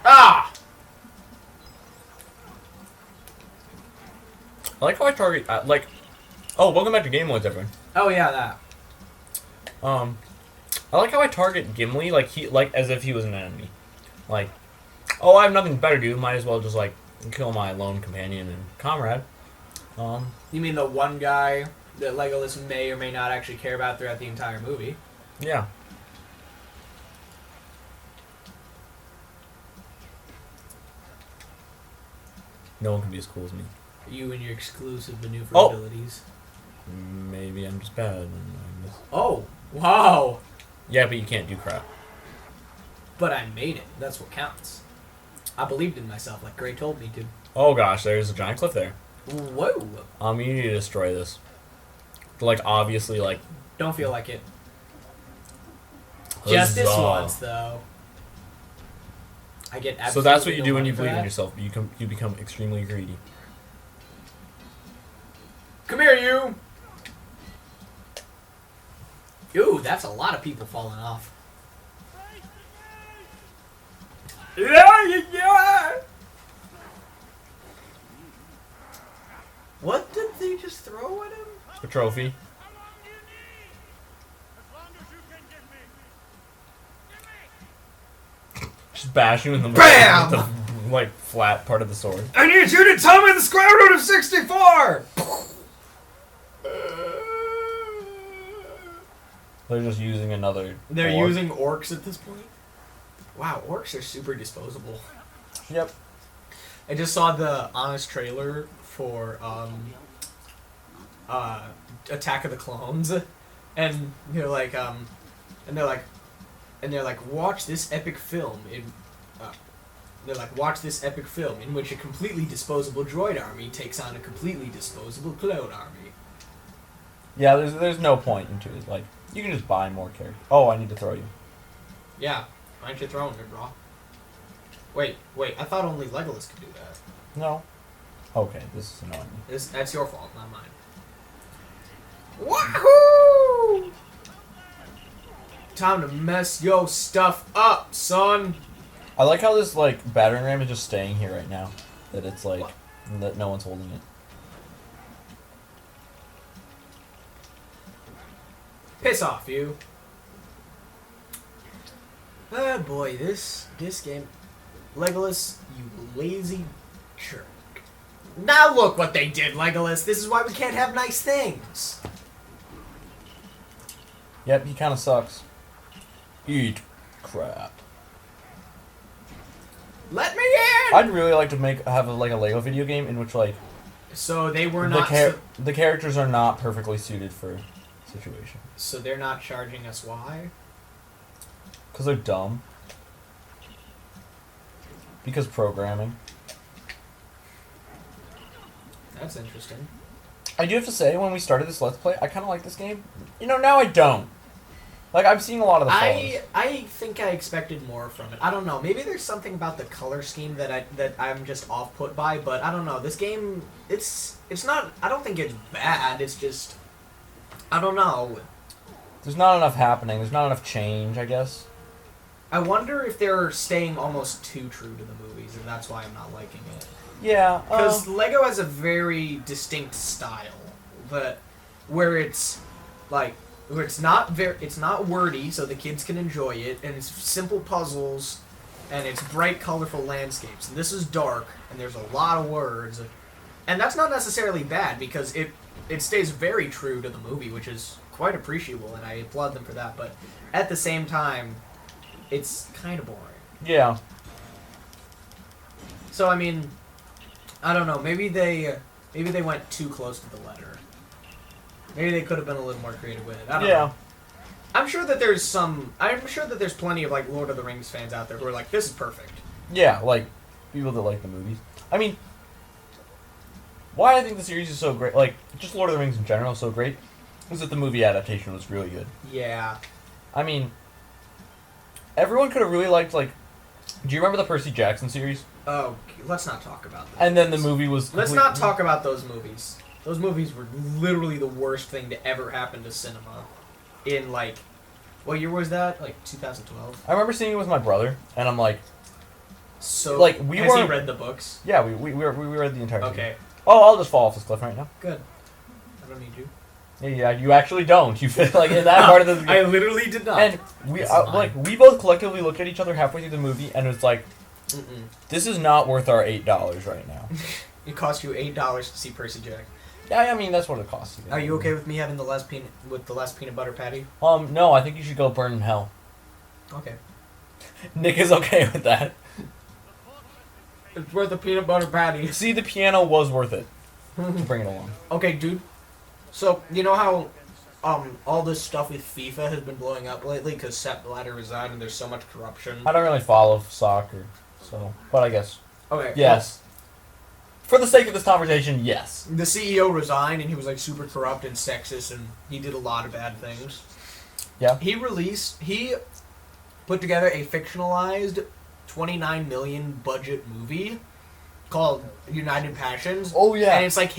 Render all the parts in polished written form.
Ah! I like how I target, like... Oh, welcome back to Game Woods, everyone. Oh, yeah, that. I like how I target Gimli, like as if he was an enemy. Like, oh, I have nothing better to do, might as well just, like, kill my lone companion and comrade. You mean the one guy that Legolas may or may not actually care about throughout the entire movie? Yeah. No one can be as cool as me. You and your exclusive maneuver Oh. abilities. Maybe I'm just bad. And I'm just... Oh, wow. Yeah, but you can't do crap. But I made it. That's what counts. I believed in myself like Gray told me to. Oh gosh, there's a giant cliff there. Whoa. You need to destroy this. Like, obviously, like... Don't feel like it. Just this Huzzah. once, though. I get absolutely So that's what you no do when money you for believe in that. yourself. You become extremely greedy. Come here, you! Ooh, that's a lot of people falling off. Yeah! What did they just throw at him? A trophy. Just bash you in the Bam! with the, like, flat part of the sword. I need you to tell me the square root of 64! They're just using another... They're orc. using orcs at this point? Wow, orcs are super disposable. Yep. I just saw the honest trailer for Attack of the Clones, and they're like, watch this epic film in which a completely disposable droid army takes on a completely disposable clone army. Yeah, there's no point into it. Like, you can just buy more characters. Oh, I need to throw you. Yeah, why aren't you throwing me, bro? Wait, I thought only Legolas could do that. No. Okay, this is annoying. That's your fault, not mine. Wahoo! Time to mess your stuff up, son. I like how this, like, battering ram is just staying here right now. That it's, like, that no one's holding it. Piss off, you. Oh boy, this game. Legolas, you lazy jerk. Now look what they did, Legolas. This is why we can't have nice things. Yep, he kind of sucks. Eat crap. Let me in! I'd really like to have a Lego video game in which, like, So they were the, not... the characters are not perfectly suited for situation. So they're not charging us why? Because they're dumb. Because programming. That's interesting. I do have to say, when we started this Let's Play, I kind of like this game. You know, now I don't. Like, I've seen a lot of the flaws. I think I expected more from it. I don't know. Maybe there's something about the color scheme that I'm just off put by, but I don't know. This game, it's not. I don't think it's bad. It's just, I don't know. There's not enough happening. There's not enough change, I guess. I wonder if they're staying almost too true to the movies, and that's why I'm not liking it. Yeah, Because Lego has a very distinct style, but where it's like. Where it's not wordy, so the kids can enjoy it, and it's simple puzzles, and it's bright, colorful landscapes. And this is dark, and there's a lot of words, and that's not necessarily bad because it stays very true to the movie, which is quite appreciable, and I applaud them for that. But at the same time, it's kind of boring. yeah. So I mean, I don't know. Maybe they went too close to the letter. Maybe they could have been a little more creative with it. I don't know. I'm sure that there's plenty of like Lord of the Rings fans out there who are like, this is perfect. Yeah, like, people that like the movies. I mean, why I think the series is so great, like, just Lord of the Rings in general is so great, is that the movie adaptation was really good. Yeah. I mean, everyone could have really liked, like, do you remember the Percy Jackson series? Oh, let's not talk about that. And then the movie was... Let's not talk about those movies. Those movies were literally the worst thing to ever happen to cinema in, like, What year was that? Like 2012. I remember seeing it with my brother, and I'm like, So Like, we has he weren't- read the books? yeah, we read the entire thing. Okay, Oh, I'll just fall off this cliff right now. good. I don't need you. Yeah, you actually don't. You feel like in that part of the I literally did not. and we It's like we both collectively looked at each other halfway through the movie, and it's like, Mm-mm. this is not worth our $8 right now. It cost you $8 to see Percy Jack. Yeah, I mean that's what it costs. Are you okay with me having the less peanut butter patty? No, I think you should go burn in hell. Okay. Nick is okay with that. It's worth a peanut butter patty. See, the piano was worth it to bring it along. Okay, dude. So you know how, all this stuff with FIFA has been blowing up lately because Sepp Blatter resigned and there's so much corruption. I don't really follow soccer, so but I guess Okay. yes. For the sake of this conversation, yes. The CEO resigned and he was like super corrupt and sexist and he did a lot of bad things. Yeah. He put together a fictionalized 29 million budget movie called United Passions. Oh yeah. And it's like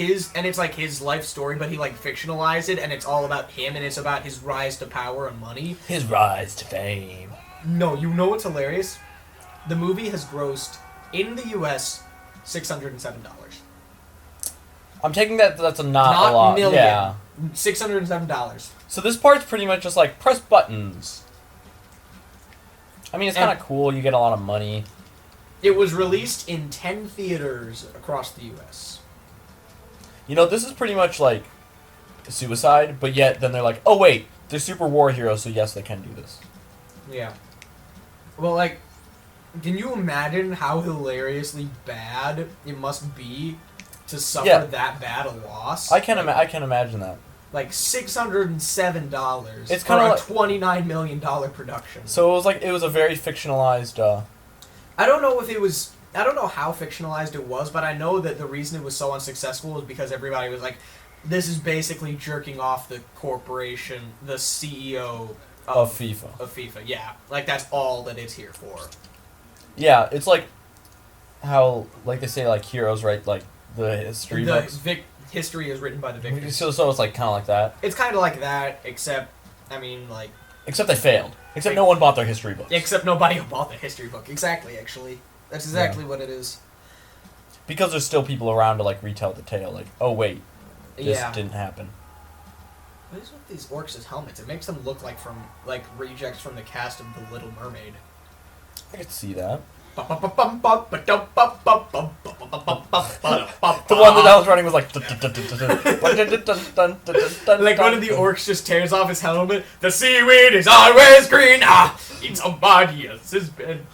his life story, but he like fictionalized it and it's all about him and it's about his rise to power and money. His rise to fame. No, you know what's hilarious? The movie has grossed in the US $607. I'm taking that's a not Not a lot. million. Yeah. $607. So this part's pretty much just like press buttons. I mean, it's kind of cool. You get a lot of money. It was released in 10 theaters across the US. You know, this is pretty much like Suicide, but yet then they're like, oh wait, they're super war heroes, so yes, they can do this. Yeah. Well, like, can you imagine how hilariously bad it must be to suffer Yeah. that bad a loss? I can imagine that. Like $607. It's for kinda a like- $29 million production. So it was a very fictionalized. I don't know how fictionalized it was, but I know that the reason it was so unsuccessful was because everybody was like, this is basically jerking off the corporation, the CEO Of FIFA. Of FIFA, yeah. Like, that's all that it's here for. Yeah, it's like how like they say like heroes write like the history books. History is written by the victors. So it's like kind of like that. It's kind of like that, except, I mean, like... Except they failed. Except no one bought their history books. Except nobody bought the history book. Exactly, actually. That's exactly what it is. Because there's still people around to like retell the tale. Like, oh wait, this Yeah. didn't happen. What is with these orcs as helmets? It makes them look like rejects from the cast of The Little Mermaid. I could see that. The The one that I was running was like. Like one of the orcs just tears off his helmet. The seaweed is always green. Ah, it's somebody else's bed.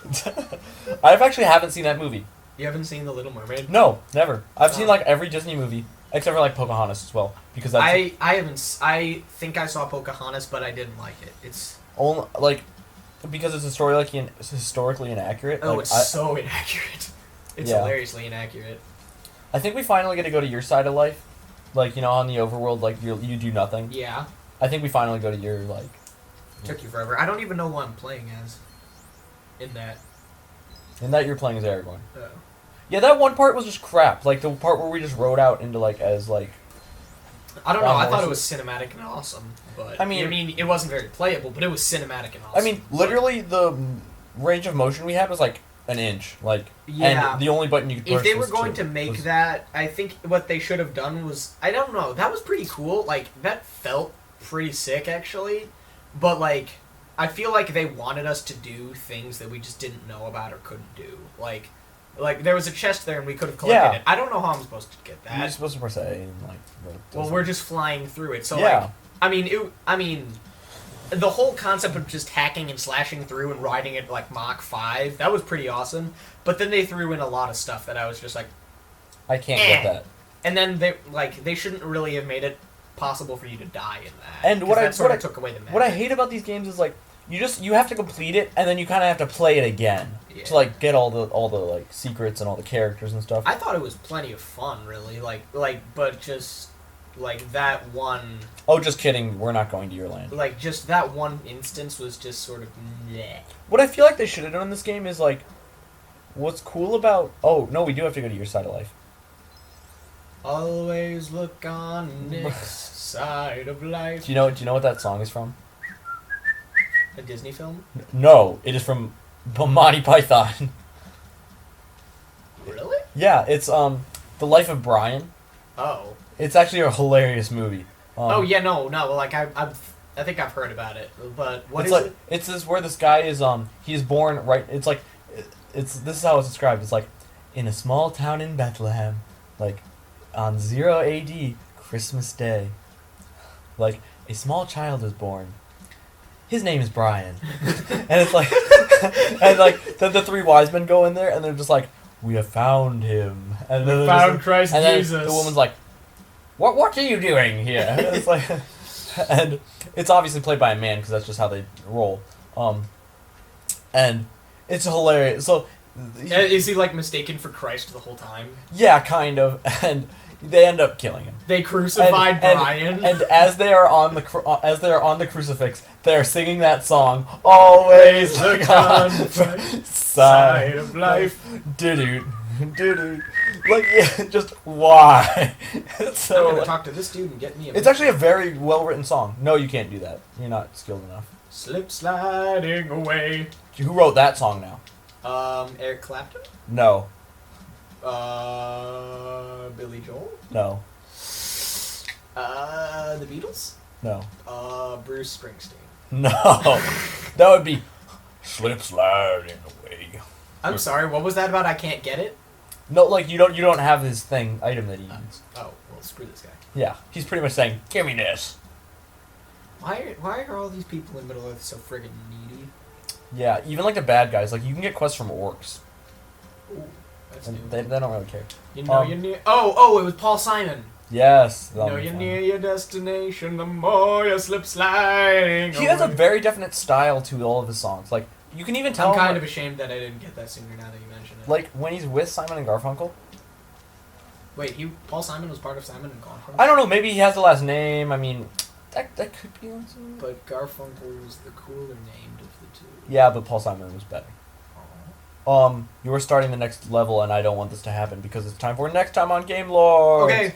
I actually haven't seen that movie. You haven't seen The Little Mermaid? No, never. I've seen Oh. like every Disney movie except for like Pocahontas as well because that's I haven't. I think I saw Pocahontas, but I didn't like it. It's only like because it's historically inaccurate. oh, like, it's so inaccurate. It's Yeah. hilariously inaccurate. I think we finally get to go to your side of life, like you know on the overworld, like you do nothing. Yeah, I think we finally go to your like. took you forever. I don't even know what I'm playing as. In that. And that you're playing as Aragorn. Oh. Yeah, that one part was just crap. Like the part where we just rode out into like as like. I don't know. I thought it horses. was cinematic and awesome, but I mean- it wasn't very playable, but it was cinematic and awesome. I mean, literally the range of motion we had was like an inch. Like Yeah. and the only button you could push. If they were was going two. to make Was- that, I think what they should have done was, I don't know, that was pretty cool. Like, that felt pretty sick, actually. But, like, I feel like they wanted us to do things that we just didn't know about or couldn't do. Like there was a chest there and we could have collected Yeah. it. I don't know how I'm supposed to get You're that. supposed to press A and like. Well, we're just flying through it. So, Yeah. like, the whole concept of just hacking and slashing through and riding it like Mach 5, that was pretty awesome. But then they threw in a lot of stuff that I was just like, I can't Eh. get that. and then they shouldn't really have made it possible for you to die in that. And 'cause what I- that sort what of I- took away the magic. What I hate about these games is like you have to complete it and then you kind of have to play it again Yeah. to like get all the like secrets and all the characters and stuff. I thought it was plenty of fun, really. But just like that one, Oh, just kidding. We're not going to your land. like just that one instance was just sort of meh. What I feel like they should have done in this game is like, what's cool about? Oh no, we do have to go to your side of life. Always look on Nick's side of life. Do you know what that song is from? a Disney film? No, it is from Monty Python. Really? Yeah, it's The Life of Brian. Oh. It's actually a hilarious movie. Oh yeah, no. Like I think I've heard about it, but what it's is like it? it's this where this guy is he's born right. It's like it's this is how it's described. It's like in a small town in Bethlehem, like on 0 A.D. Christmas Day, like a small child is born. His name is Brian, and it's like and like the three wise men go in there and they're just like, we have found him, and then Found Christ and then Jesus. the woman's like, what are you doing here? And it's like, and it's obviously played by a man because that's just how they roll. And it's hilarious. So, Is he like mistaken for Christ the whole time? yeah, kind of. And they end up killing him. They crucified Brian. And as they are on the crucifix, they are singing that song. Always look on the side of life. Doo-doo, doo-doo. Like, yeah, just why? So, I'm gonna like, talk to this dude and get me a. it's actually a very well written song. No, you can't do that. You're not skilled enough. Slip sliding away. Who wrote that song now? Eric Clapton. No, Billy Joel. no, The Beatles. no, Bruce Springsteen. no. That would be slip sliding away. I'm sorry. What was that about? I can't get it. No, like you don't have his item that he needs. Oh well, screw this guy. Yeah, he's pretty much saying, "Give me this." Why are all these people in Middle Earth so friggin' needy? Yeah, even like the bad guys, like you can get quests from orcs, Ooh, that's and new. they don't really care. You know you're near. Oh, it was Paul Simon. Yes, You know you're near your destination. The more you slip sliding. He has a away. very definite style to all of his songs. Like you can even tell. I'm kind him, of ashamed that I didn't get that sooner. Now that you mention it. like when he's with Simon and Garfunkel. Wait, Paul Simon was part of Simon and Garfunkel. I don't know. Maybe he has the last name. I mean, that could be. But Garfunkel was the cooler named of the two. Yeah, but Paul Simon was better. Aw. You are starting the next level, and I don't want this to happen because it's time for next time on Game Lord. Okay.